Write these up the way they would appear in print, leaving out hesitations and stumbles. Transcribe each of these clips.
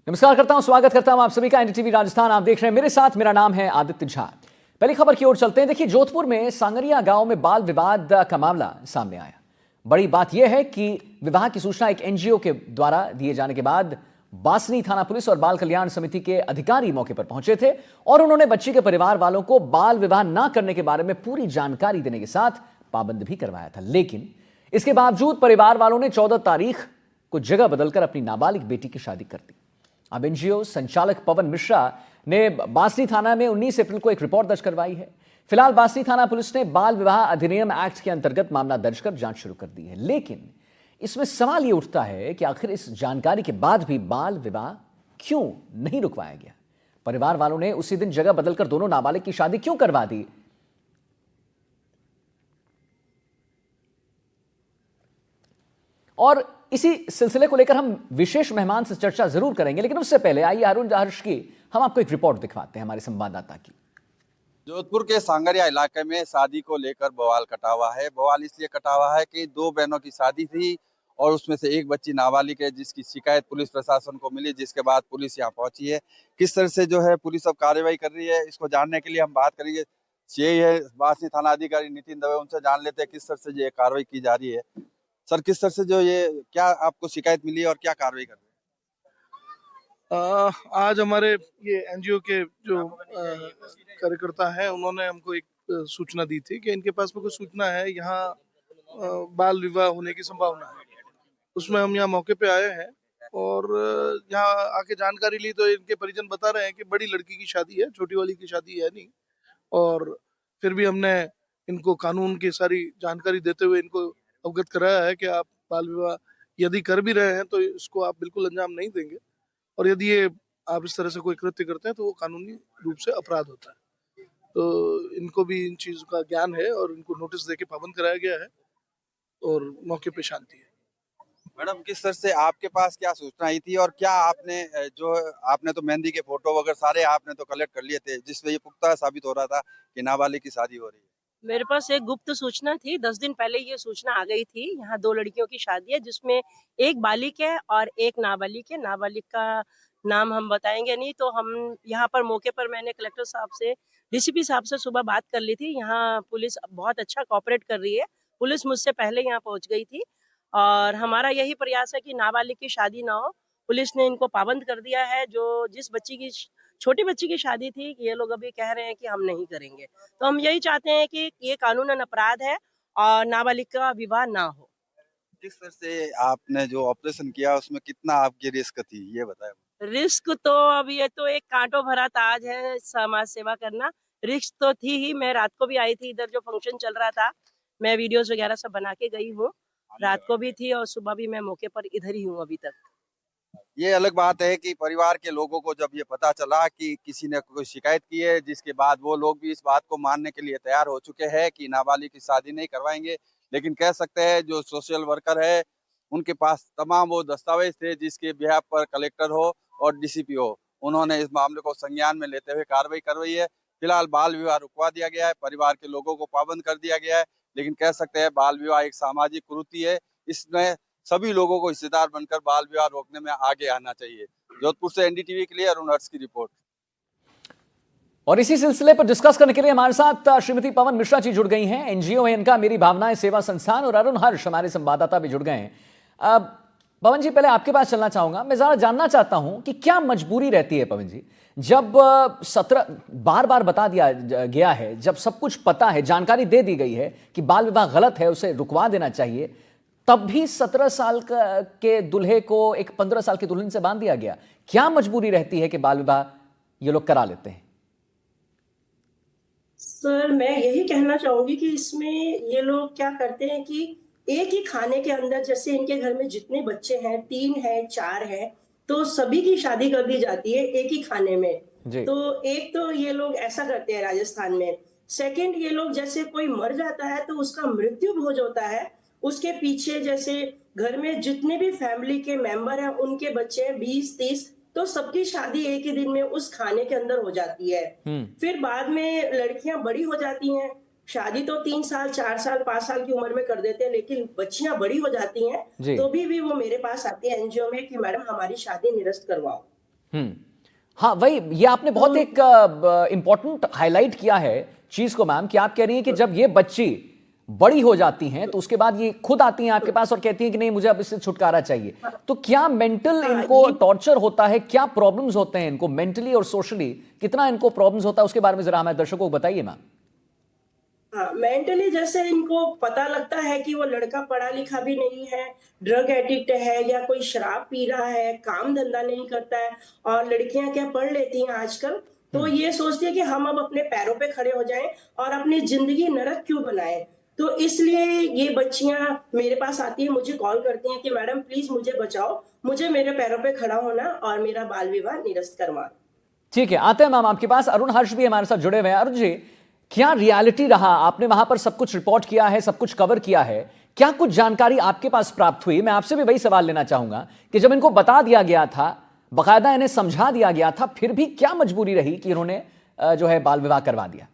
नमस्कार करता हूं, स्वागत करता हूं आप सभी का एनडीटीवी राजस्थान। आप देख रहे हैं मेरे साथ, मेरा नाम है आदित्य झा। पहली खबर की ओर चलते हैं। देखिए, जोधपुर में सांगरिया गांव में बाल विवाद का मामला सामने आया। बड़ी बात यह है कि विवाह की सूचना एक एनजीओ के द्वारा दिए जाने के बाद बासनी थाना पुलिस और बाल कल्याण समिति के अधिकारी मौके पर पहुंचे थे और उन्होंने बच्ची के परिवार वालों को बाल विवाह न करने के बारे में पूरी जानकारी देने के साथ पाबंद भी करवाया था। लेकिन इसके बावजूद परिवार वालों ने 14 तारीख को जगह बदलकर अपनी नाबालिग बेटी की शादी कर दी। अब एनजीओ संचालक पवन मिश्रा ने बासनी थाना में 19 अप्रैल को एक रिपोर्ट दर्ज करवाई है। फिलहाल बासनी थाना पुलिस ने बाल विवाह अधिनियम एक्ट के अंतर्गत मामला दर्ज कर जांच शुरू कर दी है। लेकिन इसमें सवाल यह उठता है कि आखिर इस जानकारी के बाद भी बाल विवाह क्यों नहीं रुकवाया गया? परिवार वालों ने उसी दिन जगह बदलकर दोनों नाबालिग की शादी क्यों करवा दी? और इसी सिलसिले को लेकर हम विशेष मेहमान से चर्चा जरूर करेंगे, लेकिन उससे पहले आइए अरुण हर्ष की हम आपको एक रिपोर्ट दिखवाते हैं हमारे संवाददाता की। जोधपुर के सांगरिया इलाके में शादी को लेकर बवाल कटा हुआ है। बवाल इसलिए कटा हुआ है कि दो बहनों की शादी थी और उसमें से एक बच्ची नाबालिग है, जिसकी शिकायत पुलिस प्रशासन को मिली, जिसके बाद पुलिस यहाँ पहुंची है। किस तरह से जो है पुलिस अब कार्रवाई कर रही है, इसको जानने के लिए हम बात करेंगे। यही है बासनी थाना अधिकारी नितिन दवे, उनसे जान लेते हैं किस तरह से ये कार्रवाई की जा रही है। सर, किस तरह से जो ये क्या आपको शिकायत मिली और क्या कार्रवाई कर रहे आज हमारे ये एनजीओ के जो कार्यकर्ता हैं, उन्होंने हमको एक सूचना दी थी कि इनके पास में कुछ सूचना है, यहाँ बाल विवाह होने की संभावना है। उसमें हम यहाँ मौके पे आए हैं और यहाँ आके जानकारी ली तो इनके परिजन बता रहे हैं कि बड़ी लड़की की शादी है, छोटी वाली की शादी है नहीं। और फिर भी हमने इनको कानून की सारी जानकारी देते हुए इनको अवगत कराया है कि आप बाल विवाह यदि कर भी रहे हैं तो इसको आप बिल्कुल अंजाम नहीं देंगे, और यदि ये आप इस तरह से कोई कृत्य करते हैं तो वो कानूनी रूप से अपराध होता है। तो इनको भी इन चीजों का ज्ञान है और इनको नोटिस देके पाबंद कराया गया है और मौके पे शांति है। मैडम, किस तरह से आपके पास क्या सूचना आई थी और क्या आपने जो आपने तो मेहंदी के फोटो वगैरह सारे आपने तो कलेक्ट कर लिए थे, जिसमें ये पुख्ता साबित हो रहा था कि नाबालिग की शादी हो रही है? मेरे पास एक गुप्त सूचना थी। 10 दिन पहले ये सूचना आ गई थी। यहाँ 2 लड़कियों की शादी है, जिसमें एक बालिग है और एक नाबालिग है। नाबालिग का नाम हम बताएंगे नहीं। तो हम यहाँ पर मौके पर मैंने कलेक्टर साहब से, डीसीपी साहब से सुबह बात कर ली थी। यहाँ पुलिस बहुत अच्छा कोऑपरेट कर रही है। पुलिस मुझसे पहले यहाँ पहुंच गई थी और हमारा यही प्रयास है कि नाबालिग की शादी ना हो। पुलिस ने इनको पाबंद कर दिया है। जो जिस बच्ची की छोटी बच्ची की शादी थी, ये लोग अभी कह रहे हैं कि हम नहीं करेंगे। तो हम यही चाहते हैं कि ये कानूनन अपराध है और नाबालिग का विवाह ना हो। किस तरह से आपने जो ऑपरेशन किया उसमें कितना आपकी रिस्क थी, ये बताएं। रिस्क तो अब ये तो एक कांटों भरा ताज है समाज सेवा करना। रिस्क तो थी ही। मैं रात को भी आई थी, इधर जो फंक्शन चल रहा था मैं वीडियोस वगैरह सब बना के गई हूँ। रात को भी थी और सुबह भी मैं मौके पर इधर ही हूँ अभी तक। ये अलग बात है कि परिवार के लोगों को जब ये पता चला कि किसी ने कोई शिकायत की है, जिसके बाद वो लोग भी इस बात को मानने के लिए तैयार हो चुके हैं कि नाबालिग की शादी नहीं करवाएंगे। लेकिन कह सकते हैं जो सोशल वर्कर है उनके पास तमाम वो दस्तावेज थे जिसके बिहाफ पर कलेक्टर हो और डीसीपी हो, उन्होंने इस मामले को संज्ञान में लेते हुए कार्रवाई करवाई है। फिलहाल बाल विवाह रुकवा दिया गया है, परिवार के लोगों को पाबंद कर दिया गया है। लेकिन कह सकते हैं बाल विवाह एक सामाजिक कुरीति है, इसमें सभी लोगों को हिस्सेदार बनकर बाल विवाह रोकने में आगे आना चाहिए। जोधपुर से एनडीटीवी के लिए अरुण हर्ष की रिपोर्ट। और इसी सिलसिले पर डिस्कस करने के लिए हमारे साथ श्रीमती पवन मिश्रा जी जुड़ गई हैं। एनजीओ है इनका मेरी भावनाएं सेवा संस्थान, और अरुण हर्ष हमारे संवाददाता भी जुड़ गए हैं। पवन जी, पहले आपके पास चलना चाहूंगा। मैं जरा जानना चाहता हूं कि क्या मजबूरी रहती है पवन जी, जब 17 बार बार बता दिया गया है, जब सब कुछ पता है, जानकारी दे दी गई है कि बाल विवाह गलत है, उसे रुकवा देना चाहिए, तब भी 17 साल के दूल्हे को एक 15 साल की दुल्हन से बांध दिया गया। क्या मजबूरी रहती है कि बाल विवाह ये लोग करा लेते हैं? सर, मैं यही कहना चाहूंगी कि इसमें ये लोग क्या करते हैं कि एक ही खाने के अंदर, जैसे इनके घर में जितने बच्चे हैं, 3 हैं, 4 हैं, तो सभी की शादी कर दी जाती है एक ही खाने में। तो एक तो ये लोग ऐसा करते हैं राजस्थान में। सेकंड, ये लोग जैसे कोई मर जाता है तो उसका मृत्यु भोज होता है, उसके पीछे जैसे घर में जितने भी फैमिली के मेंबर हैं, उनके बच्चे 20-30, तो सबकी शादी एक ही दिन में उस खाने के अंदर हो जाती है। फिर बाद में लड़कियां बड़ी हो जाती हैं, शादी तो 3 साल, 4 साल, 5 साल की उम्र में कर देते हैं, लेकिन बच्चियां बड़ी हो जाती हैं तो भी वो मेरे पास आती है एनजीओ में कि मैडम हमारी शादी निरस्त करवाओ। हाँ, वही ये आपने बहुत एक इंपॉर्टेंट हाईलाइट किया है चीज को मैम, कि आप कह रही हैं कि जब ये बच्ची बड़ी हो जाती हैं तो उसके बाद ये खुद आती हैं आपके पास और कहती हैं कि नहीं मुझे अब इससे छुटकारा चाहिए। तो क्या मेंटल इनको टॉर्चर होता है, क्या प्रॉब्लम्स होते हैं इनको मेंटली और सोशली, कितना इनको प्रॉब्लम्स होता है, उसके बारे में जरा हमारे दर्शकों को बताइए मैम। हाँ, मेंटली जैसे इनको पता लगता है कि वो लड़का पढ़ा लिखा भी नहीं है, ड्रग एडिक्ट है या कोई शराब पी रहा है, काम धंधा नहीं करता है, और लड़कियां क्या पढ़ लेती हैं आजकल, तो ये सोचती है कि हम अब अपने पैरों पे खड़े हो जाएं और अपनी जिंदगी नरक क्यों बनाएं। तो इसलिए ये बच्चियां मेरे पास आती है, मुझे कॉल करती हैं कि मैडम प्लीज मुझे बचाओ, मुझे मेरे पैरों पे खड़ा होना और मेरा बाल विवाह निरस्त करवा। ठीक है, आते हैं मैम आपके पास। अरुण हर्ष भी हमारे साथ जुड़े हुए हैं। अरुण जी, क्या रियलिटी रहा? आपने वहां पर सब कुछ रिपोर्ट किया है, सब कुछ कवर किया है, क्या कुछ जानकारी आपके पास प्राप्त हुई? मैं आपसे भी वही सवाल लेना चाहूंगा कि जब इनको बता दिया गया था, बाकायदा इन्हें समझा दिया गया था, फिर भी क्या मजबूरी रही कि इन्होंने जो है बाल विवाह करवा दिया?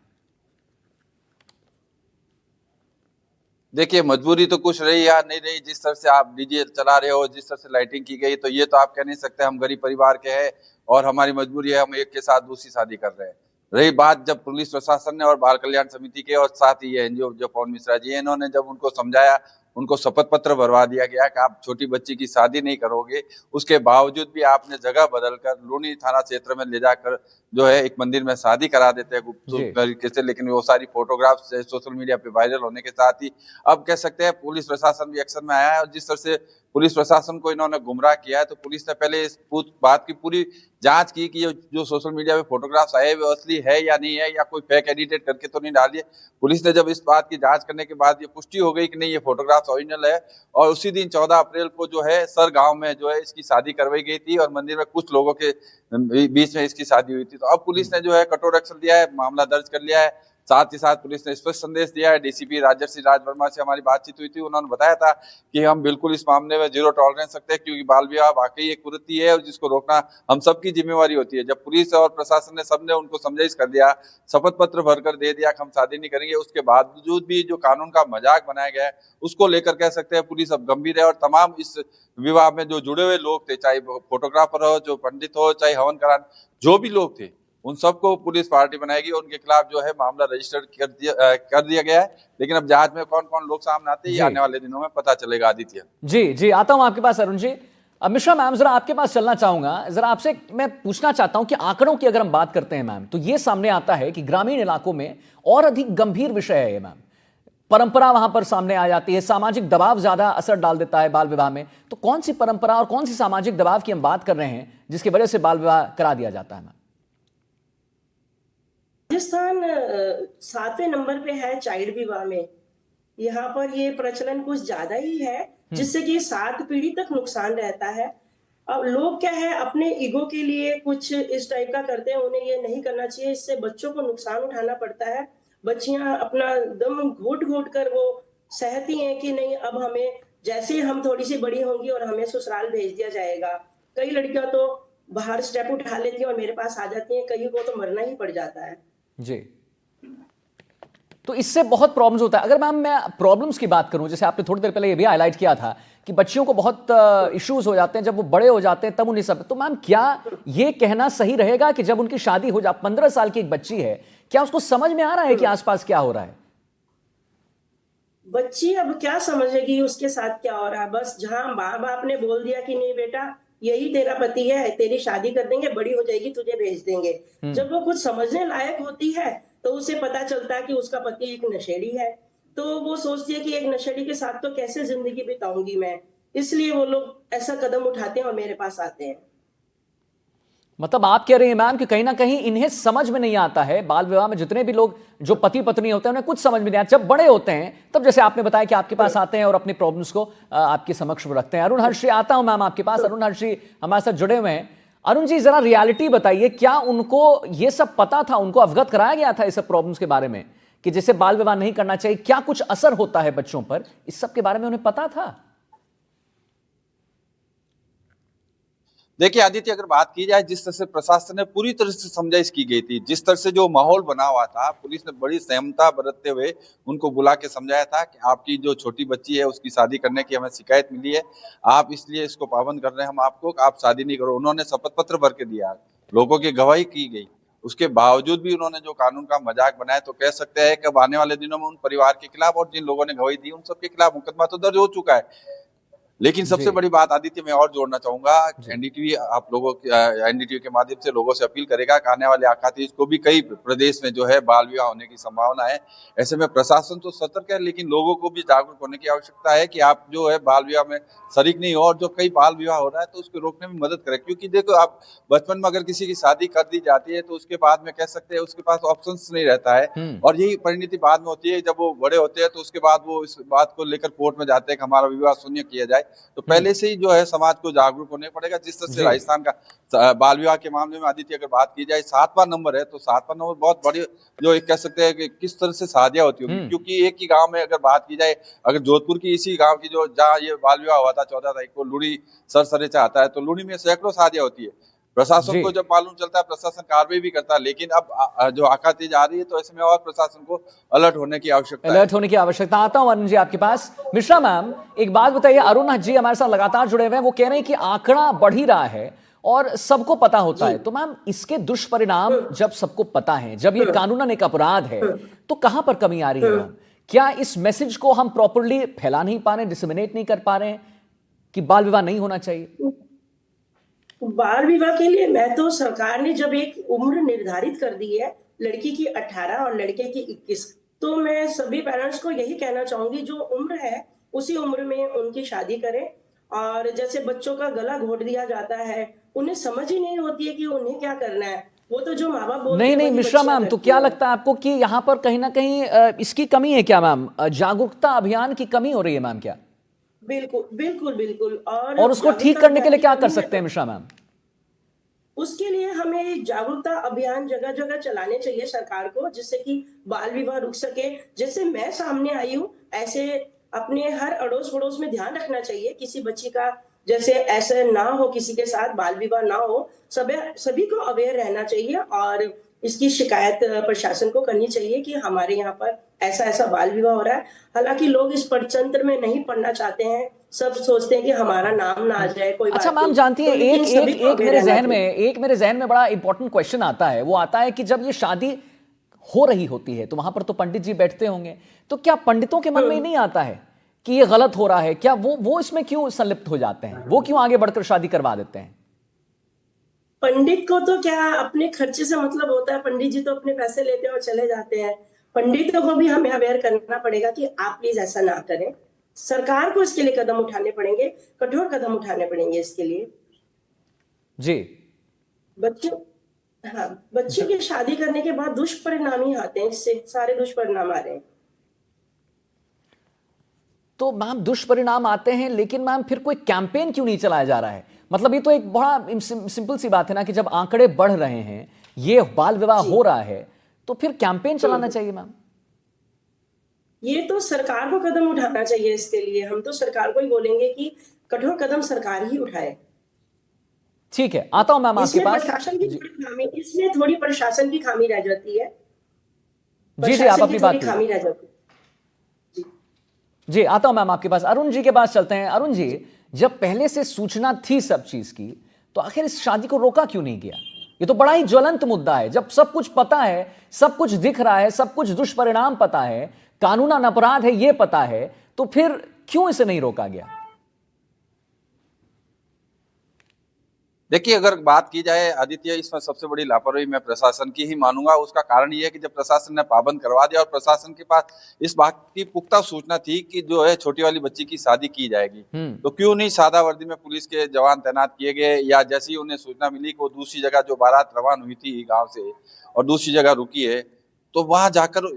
देखिए, मजबूरी तो कुछ रही या नहीं रही, जिस तरह से आप डीजे चला रहे हो, जिस तरह से लाइटिंग की गई, तो ये तो आप कह नहीं सकते हम गरीब परिवार के हैं और हमारी मजबूरी है हम एक के साथ दूसरी शादी कर रहे हैं। रही बात जब पुलिस प्रशासन ने और बाल कल्याण समिति के और साथ ही ये एनजीओ जो पवन मिश्रा जी हैं, इन्होंने जब उनको समझाया, उनको शपथ पत्र भरवा दिया गया कि आप छोटी बच्ची की शादी नहीं करोगे, उसके बावजूद भी आपने जगह बदलकर लूनी थाना क्षेत्र में ले जाकर जो है एक मंदिर में शादी करा देते हैं गुप्त जी। तरीके से। लेकिन वो सारी फोटोग्राफ्स सोशल मीडिया पे वायरल होने के साथ ही अब कह सकते हैं पुलिस प्रशासन भी एक्शन में आया है। और जिस तरह से पुलिस प्रशासन को इन्होंने गुमराह किया है, तो पुलिस ने पहले इस बात की पूरी जांच की कि जो सोशल मीडिया पे फोटोग्राफ्स आए वो असली है या नहीं है, या कोई फेक एडिटेड करके तो नहीं डाली है। पुलिस ने जब इस बात की जांच करने के बाद ये पुष्टि हो गई कि नहीं ये फोटोग्राफ्स ओरिजिनल है, और उसी दिन 14 अप्रैल को जो है सर गांव में जो है इसकी शादी करवाई गई थी और मंदिर में कुछ लोगों के बीच में इसकी शादी हुई थी। तो अब पुलिस ने जो है कठोर एक्शन लिया है, मामला दर्ज कर लिया है। साथ ही साथ पुलिस ने स्पष्ट संदेश दिया है। डीसीपी राजर्षि राज वर्मा से हमारी बातचीत हुई थी, उन्होंने बताया था कि हम बिल्कुल इस मामले में जीरो टॉलरेंस रखते हैं, क्योंकि बाल विवाह वाकई एक कुरीति है और जिसको रोकना हम सबकी जिम्मेवारी होती है। जब पुलिस और प्रशासन ने सबने उनको समझाइश कर दिया, शपथ पत्र भरकर दे दिया कि हम शादी नहीं करेंगे, उसके बावजूद भी जो कानून का मजाक बनाया गया है उसको लेकर कह सकते हैं पुलिस अब गंभीर है। और तमाम इस विवाह में जो जुड़े हुए लोग थे, चाहे फोटोग्राफर हो, जो पंडित हो, चाहे हवन करान, जो भी लोग थे, उन सबको पुलिस पार्टी बनाएगी। उनके खिलाफ जो है मामला रजिस्टर कर दिया गया है। लेकिन अब जांच में कौन कौन लोग सामने आते हैं ये आने वाले दिनों में पता चलेगा। आदित्य जी जी, आता हूं आपके पास अरुण जी। अब मिश्रा मैम, जरा आपके पास चलना चाहूंगा, जरा आपसे मैं पूछना चाहता हूं कि आंकड़ों की अगर हम बात करते हैं मैम, तो ये सामने आता है कि ग्रामीण इलाकों में और अधिक गंभीर विषय है ये मैम। परंपरा वहां पर सामने आ जाती है, सामाजिक दबाव ज्यादा असर डाल देता है बाल विवाह में। तो कौन सी परंपरा और कौन सी सामाजिक दबाव की हम बात कर रहे हैं जिसकी वजह से बाल विवाह करा दिया जाता है मैम? राजस्थान 7वें नंबर पे है चाइल्ड विवाह में। यहाँ पर ये प्रचलन कुछ ज्यादा ही है, जिससे कि 7 पीढ़ी तक नुकसान रहता है। अब लोग क्या है अपने ईगो के लिए कुछ इस टाइप का करते हैं, उन्हें ये नहीं करना चाहिए, इससे बच्चों को नुकसान उठाना पड़ता है। बच्चियां अपना दम घोट घोट कर वो सहती हैं कि नहीं अब हमें जैसे ही हम थोड़ी सी बड़ी होंगी और हमें ससुराल भेज दिया जाएगा। कई लड़कियां तो बाहर स्टेप उठा लेती हैं और मेरे पास आ जाती हैं, कई को तो मरना ही पड़ जाता है। जी, तो इससे बहुत प्रॉब्लम्स होता है। अगर मैम मैं प्रॉब्लम्स की बात करूं, जैसे आपने थोड़ी देर पहले ये भी हाईलाइट किया था कि बच्चियों को बहुत इश्यूज हो जाते हैं जब वो बड़े हो जाते हैं, तब उन्हें सब, तो मैम क्या ये कहना सही रहेगा कि जब उनकी शादी हो जाए, 15 साल की एक बच्ची है, क्या उसको समझ में आ रहा है कि आसपास क्या हो रहा है? बच्ची अब क्या समझेगी उसके साथ क्या हो रहा है। बस जहां माँ बाप ने बोल दिया कि नहीं बेटा यही तेरा पति है, तेरी शादी कर देंगे, बड़ी हो जाएगी तुझे भेज देंगे, जब वो कुछ समझने लायक होती है तो उसे पता चलता है कि उसका पति एक नशेड़ी है, तो वो सोचती है कि एक नशेड़ी के साथ तो कैसे जिंदगी बिताऊंगी मैं। इसलिए वो लोग ऐसा कदम उठाते हैं और मेरे पास आते हैं। मतलब आप कह रहे हैं मैम कि कहीं ना कहीं इन्हें समझ में नहीं आता है, बाल विवाह में जितने भी लोग जो पति पत्नी होते हैं उन्हें कुछ समझ में नहीं आता। जब बड़े होते हैं तब जैसे आपने बताया कि आपके पास आते हैं और अपनी प्रॉब्लम्स को आपके समक्ष रखते हैं। अरुण हर्ष, आता हूं मैम आपके पास। अरुण हर्ष हमारे साथ जुड़े हुए हैं। अरुण जी, जरा रियलिटी बताइए, क्या उनको ये सब पता था, उनको अवगत कराया गया था इस सब प्रॉब्लम्स के बारे में कि जैसे बाल विवाह नहीं करना चाहिए, क्या कुछ असर होता है बच्चों पर, इस सब के बारे में उन्हें पता था? देखिए आदित्य, अगर बात की जाए जिस तरह से प्रशासन ने पूरी तरह से समझाइश की गई थी, जिस तरह से जो माहौल बना हुआ था, पुलिस ने बड़ी संयमता बरतते हुए उनको बुला के समझाया था कि आपकी जो छोटी बच्ची है उसकी शादी करने की हमें शिकायत मिली है, आप इसलिए इसको पाबंद कर रहे हैं हम आपको, आप शादी नहीं करो। उन्होंने शपथ पत्र भर के दिया, लोगों की गवाही की गई, उसके बावजूद भी उन्होंने जो कानून का मजाक बनाया, तो कह सकते हैं कि अब आने वाले दिनों में उन परिवार के खिलाफ और जिन लोगों ने गवाही दी उन सबके खिलाफ मुकदमा तो दर्ज हो चुका है। लेकिन सबसे जी बड़ी बात आदित्य मैं और जोड़ना चाहूंगा, जी एनडीटीवी आप लोगों एनडीटीवी के माध्यम से लोगों से अपील करेगा कि आने वाले आकातीज को भी कई प्रदेश में जो है बाल विवाह होने की संभावना है। ऐसे में प्रशासन तो सतर्क है, लेकिन लोगों को भी जागरूक होने की आवश्यकता है कि आप जो है बाल विवाह में शरीक नहीं हो, और जो कई बाल विवाह हो रहा है तो उसको रोकने में मदद करें। क्योंकि देखो, आप बचपन में अगर किसी की शादी कर दी जाती है तो उसके बाद में कह सकते हैं उसके पास ऑप्शंस नहीं रहता है, और यही परिणति बाद में होती है जब वो बड़े होते हैं, तो उसके बाद वो इस बात को लेकर कोर्ट में जाते हैं कि हमारा विवाह शून्य किया जाए। तो पहले से ही जो है समाज को जागरूक होने पड़ेगा। जिस तरह से जी राजस्थान का बाल विवाह के मामले में आदित्य अगर बात की जाए 7वां नंबर है, तो 7वां नंबर बहुत बड़ी जो एक कह सकते हैं कि किस तरह से शादियां होती होंगी। हम्म क्योंकि एक ही गांव में अगर बात की जाए, अगर जोधपुर की इसी गांव की जो जहाँ ये बाल विवाह हुआ था 14 तारीख को, लुड़ी सरसरेचा आता है, तो लुड़ी में सैकड़ों शादियां होती है। प्रशासन जी को जब मालूम चलता है प्रशासन कार्रवाई भी करता है, लेकिन अब जो आकातीज आ रही है तो ऐसे में और प्रशासन को अलर्ट होने की आवश्यकता है। अलर्ट होने की आवश्यकता। आता हूं अरुण जी आपके पास। मिश्रा मैम, एक बात बताइए, अरुण जी हमारे साथ लगातार जुड़े हुए हैं, वो कह रहे हैं कि आंकड़ा बढ़ ही रहा है और सबको पता होता है, तो मैम इसके दुष्परिणाम जब सबको पता है, जब ये कानूनन एक अपराध है, तो कहां पर कमी आ रही है मैम? क्या इस मैसेज को हम प्रॉपरली फैला नहीं पा रहे, डिसमिनेट नहीं कर पा रहे हैं कि बाल विवाह नहीं होना चाहिए? बाल विवाह के लिए मैं तो सरकार ने जब एक उम्र निर्धारित कर दी है, लड़की की 18 और लड़के की 21, तो मैं सभी पेरेंट्स को यही कहना चाहूंगी, जो उम्र है उसी उम्र में उनकी शादी करें। और जैसे बच्चों का गला घोट दिया जाता है, उन्हें समझ ही नहीं होती है कि उन्हें क्या करना है, वो तो जो माँ बाप बोलते नहीं हैं नहीं वही मिश्रा बच्चियां मैम, तो करती क्या हैं। लगता है आपको कि यहां पर कहीं ना कहीं इसकी कमी है क्या मैम? जागरूकता अभियान की कमी हो रही है मैम क्या? बिल्कुल बिल्कुल बिल्कुल। और और उसको ठीक जागरूकता करने के अभियान लिए की क्या कर कमी है सकते हैं तो मिश्रा मैम? उसके लिए हमें जागरूकता अभियान जगह जगह चलाने चाहिए सरकार को, जिससे कि बाल विवाह रुक सके। जैसे मैं सामने आई हूँ, ऐसे अपने हर अड़ोस पड़ोस में ध्यान रखना चाहिए, किसी बच्ची का जैसे ऐसे ना हो, किसी के साथ बाल विवाह ना हो। सभी को अवेयर रहना चाहिए और इसकी शिकायत प्रशासन को करनी चाहिए कि हमारे यहाँ पर ऐसा ऐसा बाल विवाह हो रहा है। हालांकि लोग इस पंचतंत्र में नहीं पढ़ना चाहते हैं, सब सोचते हैं कि हमारा नाम ना आ जाए, कोई अच्छा बात मैम, नहीं। जानती है तो एक लेकिन एक सभी को एक अवेयर मेरे रहना जहन में चाहिए। एक मेरे जहन में बड़ा इंपॉर्टेंट क्वेश्चन आता है। वो आता है कि जब ये शादी हो रही होती है तो वहां पर तो पंडित जी बैठते होंगे, तो क्या पंडितों के मन में ही नहीं आता है कि ये गलत हो रहा है? क्या वो इसमें क्यों संलिप्त हो जाते हैं? वो क्यों आगे बढ़कर शादी करवा देते हैं? पंडित को तो क्या अपने खर्चे से मतलब होता है, पंडित जी तो अपने पैसे लेते हैं और चले जाते हैं। पंडितों को भी हमें अवेयर करना पड़ेगा कि आप प्लीज ऐसा ना करें। सरकार को इसके लिए कदम उठाने पड़ेंगे, कठोर कदम उठाने पड़ेंगे इसके लिए। जी बच्चों हाँ, बच्ची की शादी करने के बाद दुष्परिणाम ही आते हैं, इससे सारे दुष्परिणाम आ रहे हैं। तो मैम दुष्परिणाम आते हैं, लेकिन मैम फिर कोई कैंपेन क्यों नहीं चलाया जा रहा है? मतलब ये तो एक बड़ा सिंपल सी बात है ना कि जब आंकड़े बढ़ रहे हैं, ये बाल विवाह जी। हो रहा है, तो फिर कैंपेन चलाना चाहिए मैम। ये तो सरकार को कदम उठाना चाहिए इसके लिए। हम तो सरकार को ही बोलेंगे कि कठोर कदम सरकार ही उठाए। ठीक है, आता हूं मैम आपके इसमें पास। प्रशासन की जी थोड़ी खामी इसमें थोड़ी प्रशासन की खामी रह जाती है। जी जी, आप प्रशासन की अपनी थोड़ी बात कीजिए। खामी रह जाती है। जी। जी आता हूं मैम आपके पास। अरुण जी के पास चलते हैं। अरुण जी, जब पहले से सूचना थी सब चीज की, तो आखिर इस शादी को रोका क्यों नहीं गया? ये तो बड़ा ही ज्वलंत मुद्दा है। जब सब कुछ पता है, सब कुछ दिख रहा है, सब कुछ दुष्परिणाम पता है, कानूनन अपराध है ये पता है, तो फिर क्यों इसे नहीं रोका गया? देखिए, अगर बात की जाए आदित्य, इसमें सबसे बड़ी लापरवाही मैं प्रशासन की ही मानूंगा। उसका कारण ये है कि जब प्रशासन ने पाबंद करवा दिया और प्रशासन के पास इस बात की पुख्ता सूचना थी कि जो है छोटी वाली बच्ची की शादी की जाएगी, तो क्यों नहीं सादा वर्दी में पुलिस के जवान तैनात किए गए, या जैसी उन्हें सूचना मिली कि वो दूसरी जगह जो बारात रवान हुई थी गाँव से और दूसरी जगह रुकी है, तो वहां जाकर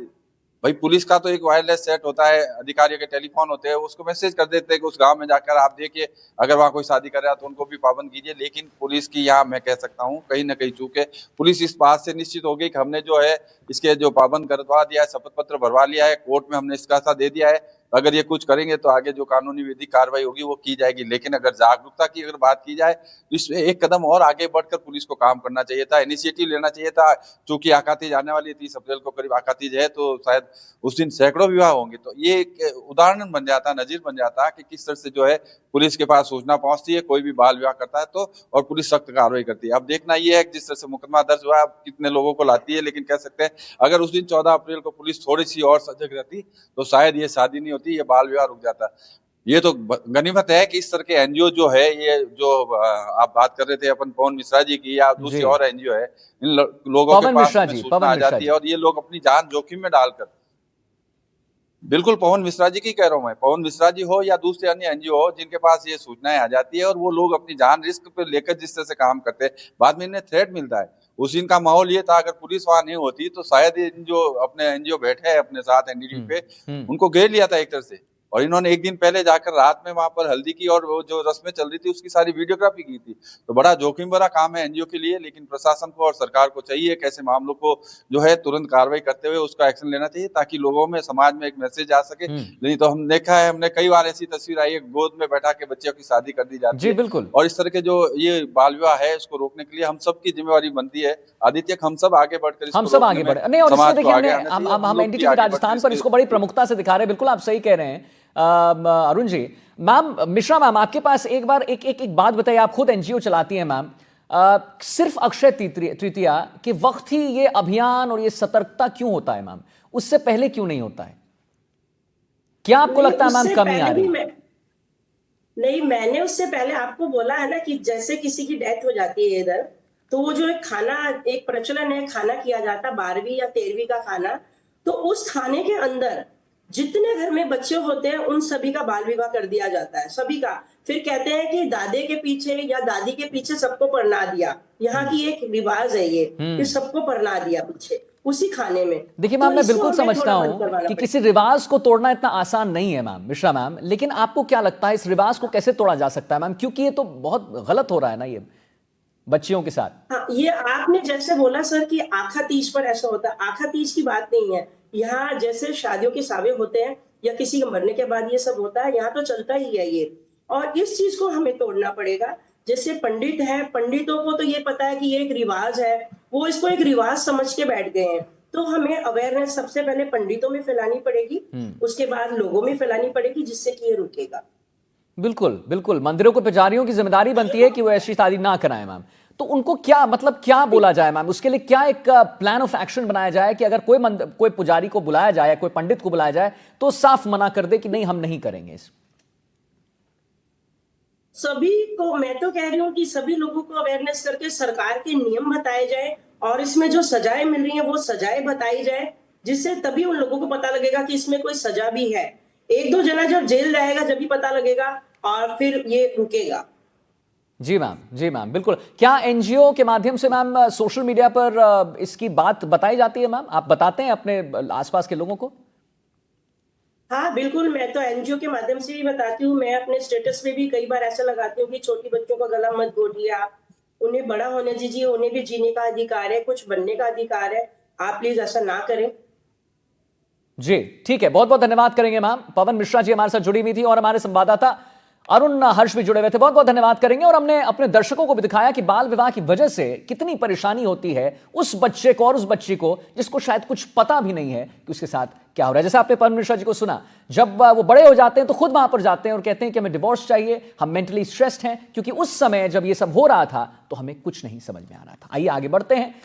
भाई पुलिस का तो एक वायरलेस सेट होता है, अधिकारियों के टेलीफोन होते हैं, उसको मैसेज कर देते हैं कि उस गांव में जाकर आप देखिए, अगर वहां कोई शादी कर रहा है तो उनको भी पाबंद कीजिए। लेकिन पुलिस की यहाँ मैं कह सकता हूँ कहीं ना कहीं चूक है। पुलिस इस बात से निश्चित हो गई कि हमने जो है इसके जो पाबंद करवा दिया है, शपथ पत्र भरवा लिया है, कोर्ट में हमने इसका दे दिया है, अगर ये कुछ करेंगे तो आगे जो कानूनी विधिक कार्रवाई होगी वो की जाएगी। लेकिन अगर जागरूकता की अगर बात की जाए तो इसमें एक कदम और आगे बढ़कर पुलिस को काम करना चाहिए था, इनिशिएटिव लेना चाहिए था। चूंकि आकातीज आने वाली है, 30 अप्रैल को करीब आकातीज है, तो शायद उस दिन सैकड़ों विवाह होंगे, तो ये एक उदाहरण बन जाता, नजीर बन जाता कि किस तरह से जो है पुलिस के पास सूचना पहुंचती है, कोई भी बाल विवाह करता है तो, और पुलिस सख्त कार्रवाई करती है। अब देखना ये है कि जिस तरह से मुकदमा दर्ज हुआ कितने लोगों को लाती है, लेकिन कह सकते हैं अगर उस दिन 14 अप्रैल को पुलिस थोड़ी सी और सजग रहती तो शायद ये शादी नहीं होती, ये बाल विवाह रुक जाता। ये तो गनीमत है कि इस तरह के एनजीओ जो है, ये जो आप बात कर रहे थे अपन पवन मिश्रा जी की या दूसरी जी। और एनजीओ है, इन लोगों के पवन पास मिश्रा में जी, सूचना पवन आ मिश्रा जाती जी। है और ये लोग अपनी जान जोखिम में डालकर, बिल्कुल पवन मिश्रा जी की कह रहा हूं मैं, पवन मिश्रा जी हो या दूसरे अन्य एनजीओ हो, जिनके पास ये सूचनाएं आ जाती है और वो लोग अपनी जान रिस्क पे लेकर जिस तरह से काम करते हैं, बाद में इन्हें थ्रेट मिलता है। उस दिन का माहौल ये था, अगर पुलिस वहां नहीं होती तो शायद इन जो अपने एनजीओ बैठे हैं अपने साथ एनडीटीवी पे, उनको घेर लिया था एक तरह से। और इन्होंने एक दिन पहले जाकर रात में वहां पर हल्दी की और वो जो रस्में चल रही थी उसकी सारी वीडियोग्राफी की थी। तो बड़ा जोखिम भरा काम है एनजीओ के लिए, लेकिन प्रशासन को और सरकार को चाहिए कि ऐसे मामलों को जो है तुरंत कार्रवाई करते हुए उसका एक्शन लेना चाहिए, ताकि लोगों में, समाज में एक मैसेज आ सके। नहीं तो हम देखा है, हमने कई बार ऐसी तस्वीर आई है, गोद में बैठा के बच्चियों की शादी कर दी जाती जी है। बिल्कुल। और इस तरह के जो ये बाल विवाह है इसको रोकने के लिए हम सबकी जिम्मेवारी बनती है आदित्य, हम सब आगे बढ़कर हम इसको सब रोकने आगे में बढ़े नहीं, और इसमें समाज को देखिए आगे हमने आना चाहिए, हम लोग भी एनडीटीवी आगे राजस्थान बढ़कर पर इसको बड़ी प्रमुखता से दिखा रहे हैं। बिल्कुल आप सही कह रहे हैं अरुण जी। मैम मिश्रा मैम, आपके पास एक बार एक बात बताइए, आप खुद एनजीओ चलाती हैं मैम, सिर्फ अक्षय तृतीया के वक्त ही ये अभियान और ये सतर्कता क्यों होता है मैम? उससे पहले क्यों नहीं होता है? क्या आपको नहीं, लगता है मैम उससे कमी आ पहले रही भी है? नहीं, मैंने उससे पहले आपको बोला है ना कि जैसे किसी की डेथ हो जाती है इधर, तो वो जो एक खाना, एक प्रचलन है, खाना किया जाता 12वीं या 13वीं का खाना, तो उस खाने के अंदर जितने घर में बच्चे होते हैं उन सभी का बाल विवाह कर दिया जाता है, सभी का। फिर कहते हैं कि दादे के पीछे या दादी के पीछे सबको परना दिया। यहाँ की एक रिवाज है ये कि सबको परना दिया पीछे उसी खाने में। देखिए तो मैम, मैं इसको बिल्कुल हमें समझता थोड़ा बंद हूं करवाना कि पड़ेगा। किसी रिवाज को तोड़ना इतना आसान नहीं है मैम मिश्रा मैम, लेकिन आपको क्या लगता है इस रिवाज को कैसे तोड़ा जा सकता है मैम? क्योंकि ये तो बहुत गलत हो रहा है ना ये बच्चियों के साथ। हाँ, ये आपने जैसे बोला सर कि आखा तीज पर ऐसा होता है, आखा तीज की बात नहीं है। यहाँ जैसे शादियों के सावे होते हैं या किसी के मरने के बाद ये सब होता है, यहाँ तो चलता ही है ये। और इस चीज को हमें तोड़ना पड़ेगा। जैसे पंडित है, पंडितों को तो ये पता है कि ये एक रिवाज है, वो इसको एक रिवाज समझ के बैठ गए हैं। तो हमें अवेयरनेस सबसे पहले पंडितों में फैलानी पड़ेगी, उसके बाद लोगों में फैलानी पड़ेगी, जिससे कि ये रुकेगा। बिल्कुल बिल्कुल, मंदिरों के पुजारियों की जिम्मेदारी बनती है कि वो ऐसी शादी ना कराएं मैम। तो उनको क्या मतलब क्या बोला जाए मैम? उसके लिए क्या एक प्लान ऑफ एक्शन बनाया जाए कि अगर कोई पुजारी को बुलाया जाए या कोई पंडित को बुलाया जाए तो साफ मना कर दे कि नहीं, हम नहीं करेंगे इस। सभी को मैं तो कह रही हूँ कि सभी लोगों को अवेयरनेस करके सरकार के नियम बताए जाए और इसमें जो सजाएं मिल रही हैं वो सजाएं बताई जाए, जिससे तभी उन लोगों को पता लगेगा कि इसमें कोई सजा भी है। एक दो जना जब जेल जाएगा जब भी पता लगेगा और फिर ये रुकेगा। जी मैम बिल्कुल। क्या एनजीओ के माध्यम से मैम सोशल मीडिया पर इसकी बात बताई जाती है मैम? आप बताते हैं अपने आसपास के लोगों को? हाँ बिल्कुल, मैं तो एनजीओ के माध्यम से भी बताती हूँ। मैं अपने स्टेटस पे भी कई बार ऐसा लगाती हूँ कि छोटी बच्चों का गला मत घोटिए, आप उन्हें बड़ा होने दीजिए, उन्हें भी जीने का अधिकार है, कुछ बनने का अधिकार है, आप प्लीज ऐसा ना करें। जी ठीक है, बहुत बहुत धन्यवाद करेंगे मैम। पवन मिश्रा जी हमारे साथ जुड़ी हुई थी और हमारे संवाददाता अरुण हर्ष भी जुड़े हुए थे, बहुत बहुत धन्यवाद करेंगे। और हमने अपने दर्शकों को भी दिखाया कि बाल विवाह की वजह से कितनी परेशानी होती है उस बच्चे को और उस बच्ची को जिसको शायद कुछ पता भी नहीं है कि उसके साथ क्या हो रहा है। जैसे आपने पवन मिश्रा जी को सुना, जब वो बड़े हो जाते हैं तो खुद वहां पर जाते हैं और कहते हैं कि हमें डिवोर्स चाहिए, हम मेंटली स्ट्रेस्ड हैं, क्योंकि उस समय जब ये सब हो रहा था तो हमें कुछ नहीं समझ में आ रहा था। आइए आगे बढ़ते हैं।